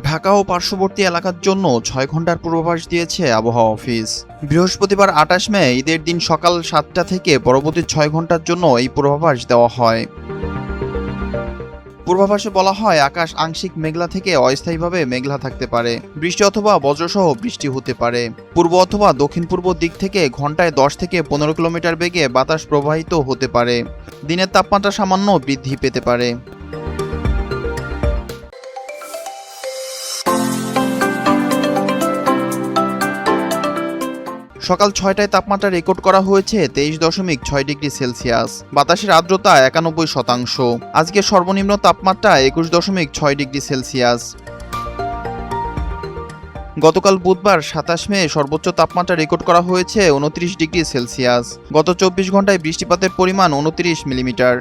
ঢাকা ও পার্শ্ববর্তী এলাকার জন্য ৬ ঘন্টার পূর্বাভাস দিয়েছে আবহাওয়া অফিস। বৃহস্পতিবার ২৮ মে ঈদের দিন সকাল ৭টা থেকে পরবর্তী ৬ ঘন্টার জন্য এই পূর্বাভাস দেওয়া হয়। পূর্বাভাসে বলা হয় আকাশ আংশিক মেঘলা থেকে অস্থায়ীভাবে মেঘলা থাকতে পারে, বৃষ্টি অথবা বজ্রসহ বৃষ্টি হতে পারে। পূর্ব অথবা দক্ষিণ পূর্ব দিক থেকে ঘন্টায় ১০ থেকে ১৫ কিলোমিটার বেগে বাতাস প্রবাহিত হতে পারে। দিনের তাপমাত্রা সামান্য বৃদ্ধি পেতে পারে। সকাল ৬টায় তাপমাত্রা রেকর্ড করা হয়েছে ২৩.৬ ডিগ্রি সেলসিয়াস। বাতাসের আর্দ্রতা ৯১%। আজকে সর্বনিম্ন তাপমাত্রা ২১.৬ ডিগ্রি সেলসিয়াস। গতকাল বুধবার ২৭ মে সর্বোচ্চ তাপমাত্রা রেকর্ড করা হয়েছে ২৯ ডিগ্রি সেলসিয়াস। গত ২৪ ঘন্টায় বৃষ্টিপাতের পরিমাণ ২৯ মিলিমিটার।